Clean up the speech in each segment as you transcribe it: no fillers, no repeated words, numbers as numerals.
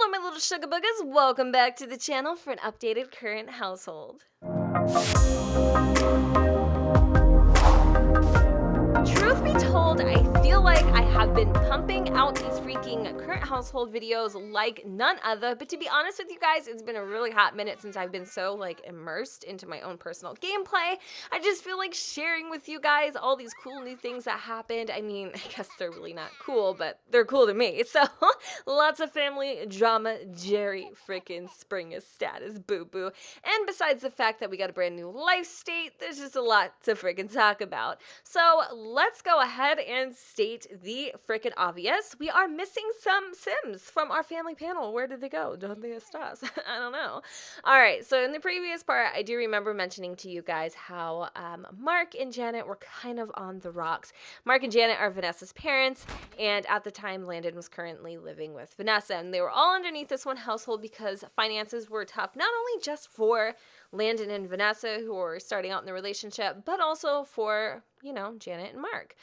Hello, my little sugar boogers. Welcome back to the channel for an updated current household. Truth be told, I feel like I have been pumping out these freaking current household videos like none other, but to be honest with you guys, it's been a really hot minute since I've been so immersed into my own personal gameplay. I just feel like sharing with you guys all these cool new things that happened. I mean, I guess they're really not cool, but they're cool to me. So lots of family drama, Jerry freaking Springer status, boo-boo. And besides the fact that we got a brand new life state, there's just a lot to freaking talk about. So let's go ahead and state the freaking obvious. We are missing some Sims from our family panel. Where did they go? Don't they estás? I don't know. All right, so in the previous part, I do remember mentioning to you guys how Mark and Janet were kind of on the rocks. Mark and Janet are Vanessa's parents, and at the time, Landon was currently living with Vanessa, and they were all underneath this one household because finances were tough, not only just for Landon and Vanessa, who were starting out in the relationship, but also for, you know, Janet and Mark.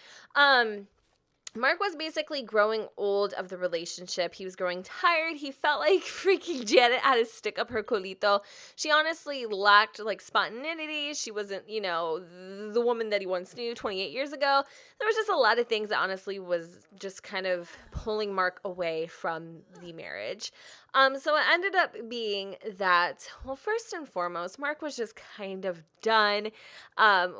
Mark was basically growing old of the relationship. He was growing tired. He felt like freaking Janet had to stick up her colito. She honestly lacked spontaneity. She wasn't, you know, the woman that he once knew 28 years ago. There was just a lot of things that honestly was just kind of pulling Mark away from the marriage. So it ended up being that, well, first and foremost, Mark was just kind of done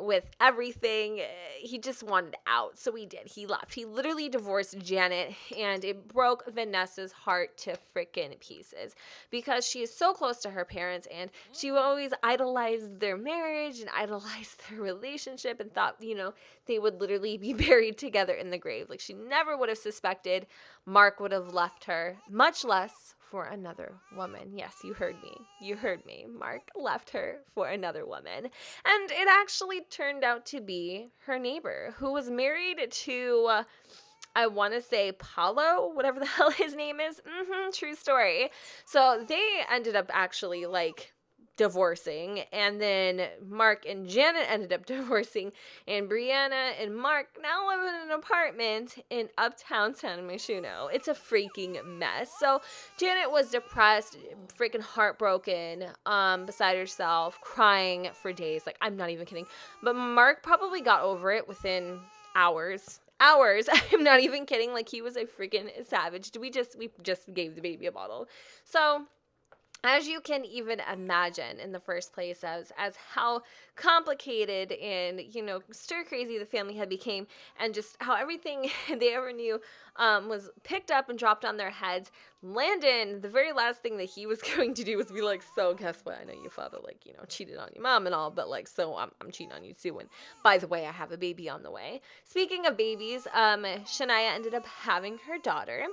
with everything. He just wanted out. So he did. He left. He literally divorced Janet, and it broke Vanessa's heart to freaking pieces because she is so close to her parents, and she would always idolize their marriage and idolize their relationship and thought, you know, they would literally be buried together in the grave. Like, she never would have suspected Mark would have left her, much less for another woman. Yes, you heard me. You heard me. Mark left her for another woman. And it actually turned out to be her neighbor who was married to, I want to say Paulo, whatever the hell his name is. True story. So they ended up actually divorcing, and then Mark and Janet ended up divorcing, and Brianna and Mark now live in an apartment in uptown San Myshuno. It's a freaking mess. So Janet was depressed, freaking heartbroken, beside herself, crying for days. Like, I'm not even kidding. But Mark probably got over it within hours. I'm not even kidding. Like, he was a freaking savage. We just gave the baby a bottle. So as you can even imagine in the first place, as how complicated and, you know, stir crazy the family had became, and just how everything they ever knew was picked up and dropped on their heads, Landon, the very last thing that he was going to do was be like, so guess what? I know your father, cheated on your mom and all, but so I'm cheating on you too. And by the way, I have a baby on the way. Speaking of babies, Shania ended up having her daughter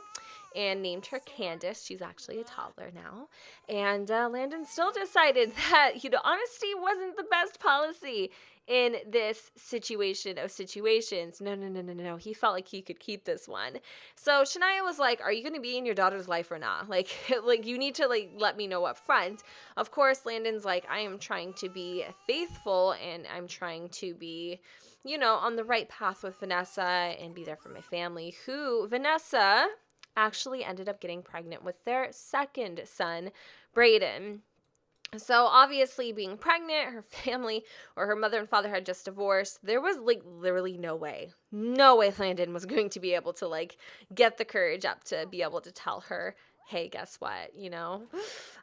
and named her Candace. She's actually a toddler now. And Landon still decided that, you know, honesty wasn't the best policy in this situation of situations. No. He felt like he could keep this one. So Shania was like, are you going to be in your daughter's life or not? You need to let me know up front. Of course, Landon's like, I am trying to be faithful, and I'm trying to be, you know, on the right path with Vanessa and be there for my family, who Vanessa actually ended up getting pregnant with their second son, Brayden. So obviously, being pregnant, her family or her mother and father had just divorced. There was literally no way Landon was going to be able to get the courage up to be able to tell her, hey, guess what? You know,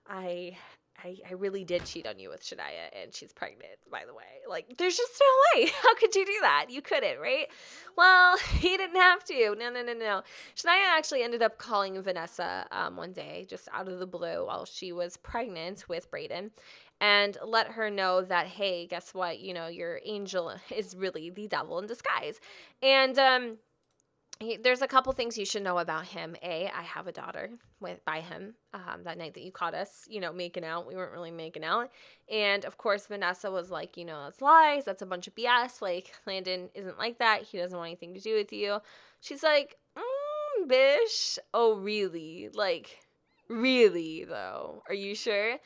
I really did cheat on you with Shania, and she's pregnant, by the way. There's just no way. How could you do that? You couldn't, right? Well, he didn't have to. No. Shania actually ended up calling Vanessa one day, just out of the blue, while she was pregnant with Brayden, and let her know that, hey, guess what? You know, your angel is really the devil in disguise. And there's a couple things you should know about him. I have a daughter by him. That night that you caught us, you know, making out, we weren't really making out. And of course, Vanessa was like, you know, that's lies. That's a bunch of BS. Landon isn't like that. He doesn't want anything to do with you. She's like, bish. Oh, really? Really though? Are you sure?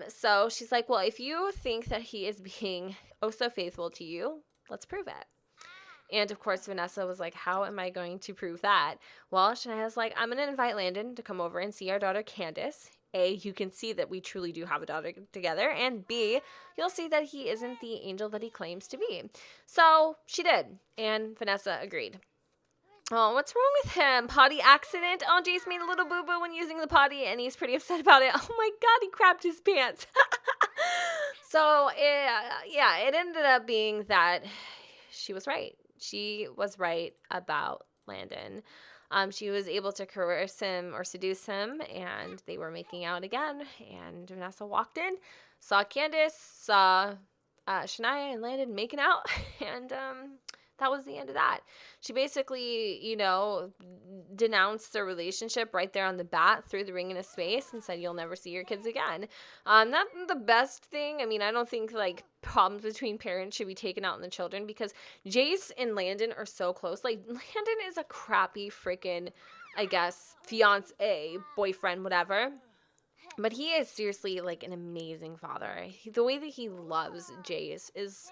So she's like, well, if you think that he is being oh so faithful to you, let's prove it. And of course, Vanessa was like, how am I going to prove that? Well, Shania's like, I'm going to invite Landon to come over and see our daughter, Candace. A, you can see that we truly do have a daughter together. And B, you'll see that he isn't the angel that he claims to be. So she did. And Vanessa agreed. Oh, what's wrong with him? Potty accident? Oh, Jace made a little boo-boo when using the potty, and he's pretty upset about it. Oh my god, he crapped his pants. So, it ended up being that she was right. She was right about Landon. She was able to coerce him or seduce him, and they were making out again. And Vanessa walked in, saw Candace, saw Shania and Landon making out, and that was the end of that. She basically, denounced their relationship right there on the bat, threw the ring in his face, and said, "You'll never see your kids again." Not the best thing. I mean, I don't think like problems between parents should be taken out on the children, because Jace and Landon are so close. Like, Landon is a crappy freaking, I guess, fiance, boyfriend, whatever. But he is seriously like an amazing father. The way that he loves Jace is,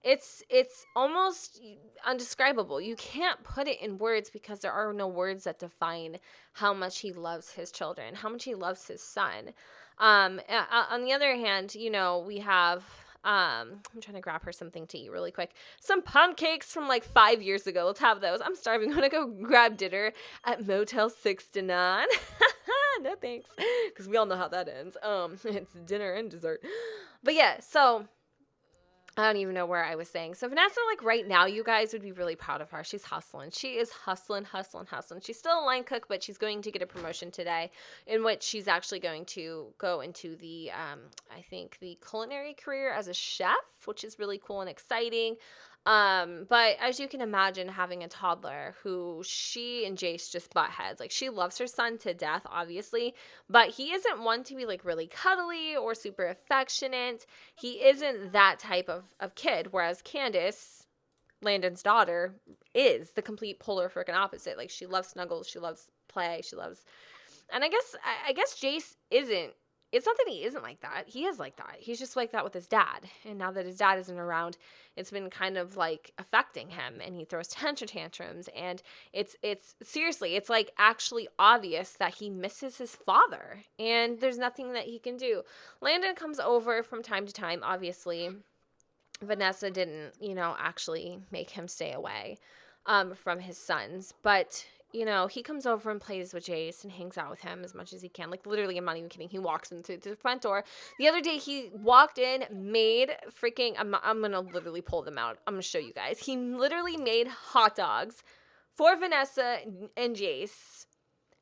it's almost undescribable. You can't put it in words, because there are no words that define how much he loves his children, how much he loves his son. On the other hand, we have I'm trying to grab her something to eat really quick. Some pancakes from like 5 years ago. Let's have those. I'm starving. I'm gonna go grab dinner at Motel 69. No thanks, because we all know how that ends. It's dinner and dessert. But yeah, so I don't even know where I was saying. So Vanessa, like right now, you guys would be really proud of her. She's hustling. She is hustling. She's still a line cook, but she's going to get a promotion today, in which she's actually going to go into the, I think, the culinary career as a chef, which is really cool and exciting. But as you can imagine, having a toddler who she and Jace just butt heads. Like, she loves her son to death, obviously, but he isn't one to be like really cuddly or super affectionate. He isn't that type of kid, whereas Candace, Landon's daughter, is the complete polar freaking opposite. Like, she loves snuggles, she loves play, and I guess Jace isn't. It's not that he isn't like that. He is like that. He's just like that with his dad. And now that his dad isn't around, it's been kind of like affecting him, and he throws tantrums, and it's seriously, it's like actually obvious that he misses his father, and there's nothing that he can do. Landon comes over from time to time. Obviously, Vanessa didn't, actually make him stay away from his sons, but he comes over and plays with Jace and hangs out with him as much as he can. Like, literally, I'm not even kidding. He walks into the front door. The other day, he walked in, made freaking, I'm going to literally pull them out. I'm going to show you guys. He literally made hot dogs for Vanessa and Jace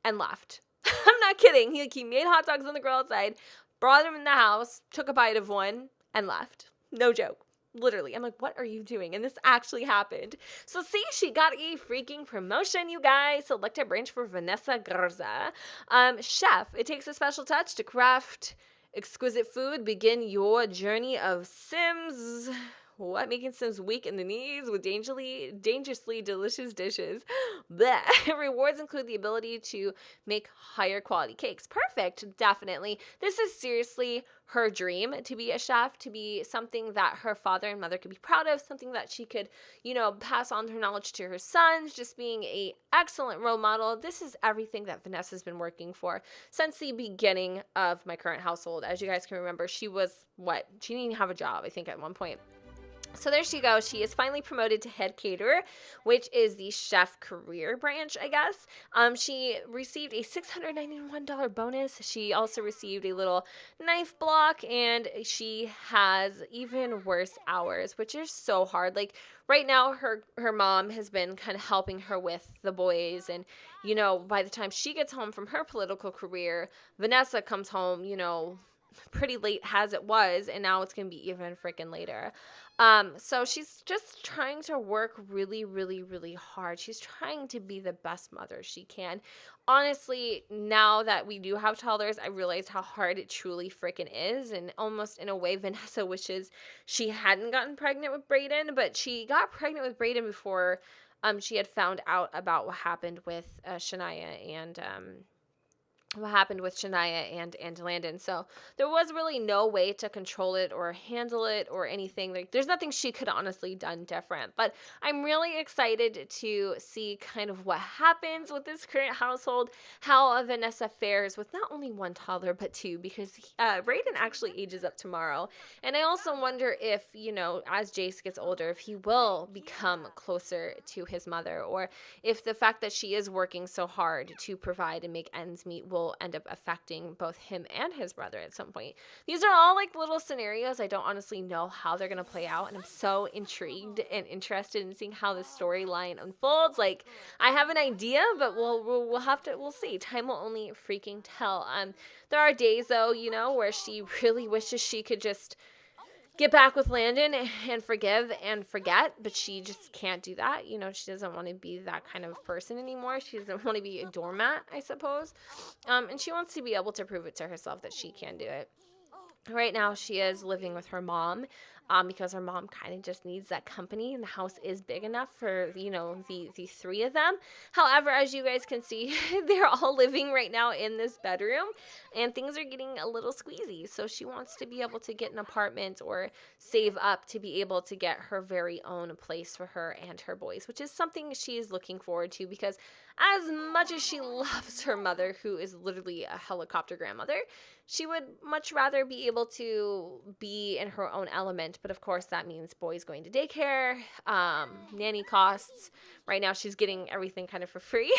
and left. I'm not kidding. He made hot dogs on the grill outside, brought them in the house, took a bite of one, and left. No joke. Literally, I'm like, what are you doing? And this actually happened. So see, she got a freaking promotion, you guys. Selected branch for Vanessa Garza. Chef, it takes a special touch to craft exquisite food. Begin your journey of Sims. What? Making Sims weak in the knees with dangerously delicious dishes. Blech. Rewards include the ability to make higher quality cakes. Perfect. Definitely. This is seriously her dream, to be a chef, to be something that her father and mother could be proud of, something that she could, pass on her knowledge to her sons, just being a excellent role model. This is everything that Vanessa's been working for since the beginning of my current household. As you guys can remember, she was, she didn't even have a job, I think, at one point. So there she goes. She is finally promoted to head caterer, which is the chef career branch, I guess. She received a $691 bonus. She also received a little knife block, and she has even worse hours, which is so hard. Like, right now, her mom has been kind of helping her with the boys, and, by the time she gets home from her political career, Vanessa comes home, pretty late as it was, and now it's going to be even freaking later. So she's just trying to work really, really, really hard. She's trying to be the best mother she can. Honestly, now that we do have toddlers, I realize how hard it truly freaking is, and almost in a way, Vanessa wishes she hadn't gotten pregnant with Brayden, but she got pregnant with Brayden before she had found out about what happened with Shania and what happened with Shania and Landon. So there was really no way to control it or handle it or anything. Like, there's nothing she could honestly done different. But I'm really excited to see kind of what happens with this current household, how Vanessa fares with not only one toddler but two, because Raiden actually ages up tomorrow. And I also wonder if, you know, as Jace gets older, if he will become closer to his mother, or if the fact that she is working so hard to provide and make ends meet will end up affecting both him and his brother at some point. These are all like little scenarios. I don't honestly know how they're going to play out, and I'm so intrigued and interested in seeing how this storyline unfolds. Like, I have an idea, but we'll see. Time will only freaking tell. There are days though, you know, where she really wishes she could just get back with Landon and forgive and forget, but she just can't do that. You know, she doesn't want to be that kind of person anymore. She doesn't want to be a doormat, I suppose. And she wants to be able to prove it to herself that she can do it. Right now, she is living with her mom, because her mom kind of just needs that company, and the house is big enough for, you know, the three of them. However, as you guys can see, they're all living right now in this bedroom, and things are getting a little squeezy. So she wants to be able to get an apartment or save up to be able to get her very own place for her and her boys, which is something she is looking forward to, because as much as she loves her mother, who is literally a helicopter grandmother, she would much rather be able to be in her own element. But of course, that means boys going to daycare, nanny costs. Right now, she's getting everything kind of for free.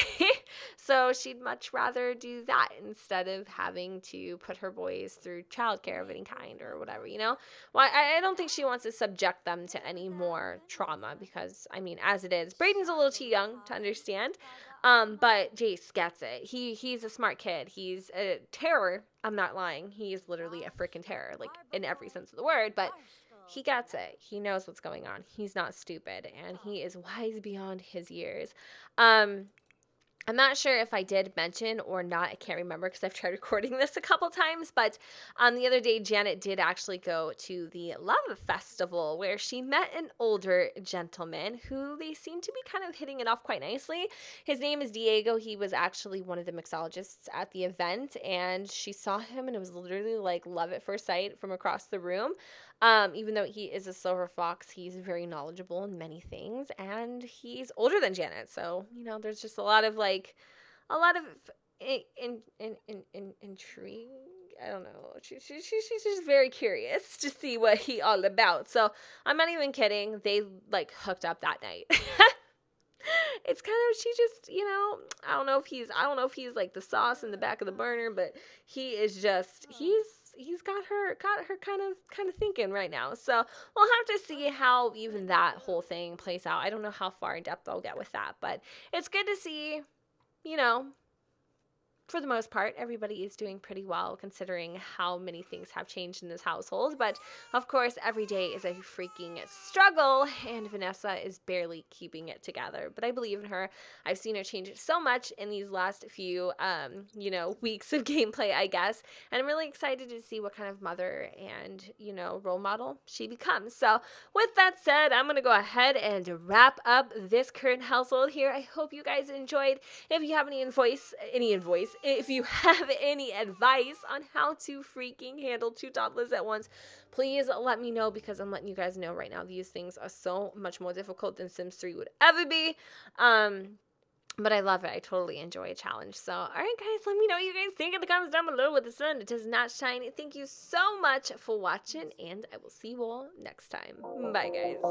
So she'd much rather do that instead of having to put her boys through childcare of any kind or whatever, you know? Well, I don't think she wants to subject them to any more trauma, because, I mean, as it is, Braden's a little too young to understand. But Jace gets it. He's a smart kid. He's a terror. I'm not lying. He is literally a freaking terror, like, in every sense of the word. But he gets it. He knows what's going on. He's not stupid, and he is wise beyond his years. I'm not sure if I did mention or not. I can't remember because I've tried recording this a couple times. But the other day, Janet did actually go to the Love Festival, where she met an older gentleman who they seem to be kind of hitting it off quite nicely. His name is Diego. He was actually one of the mixologists at the event, and she saw him, and it was literally like love at first sight from across the room. Even though he is a silver fox, he's very knowledgeable in many things, and he's older than Janet. So, you know, there's just a lot of intrigue. I don't know. She's just very curious to see what he all about. So I'm not even kidding. They like hooked up that night. It's kind of, she just, you know, I don't know if he's like the sauce in the back of the burner, but he is just, he's got her kind of thinking right now. So we'll have to see how even that whole thing plays out. I don't know how far in depth I'll get with that, but it's good to see, you know, for the most part, everybody is doing pretty well considering how many things have changed in this household. But of course, every day is a freaking struggle, and Vanessa is barely keeping it together. But I believe in her. I've seen her change it so much in these last few, you know, weeks of gameplay, I guess. And I'm really excited to see what kind of mother and, you know, role model she becomes. So with that said, I'm going to go ahead and wrap up this current household here. I hope you guys enjoyed. If you have if you have any advice on how to freaking handle two toddlers at once, please let me know, because I'm letting you guys know right now these things are so much more difficult than Sims 3 would ever be. But I love it. I totally enjoy a challenge. So, all right, guys, let me know what you guys think in the comments down below. With the sun, it does not shine. Thank you so much for watching, and I will see you all next time. Bye, guys.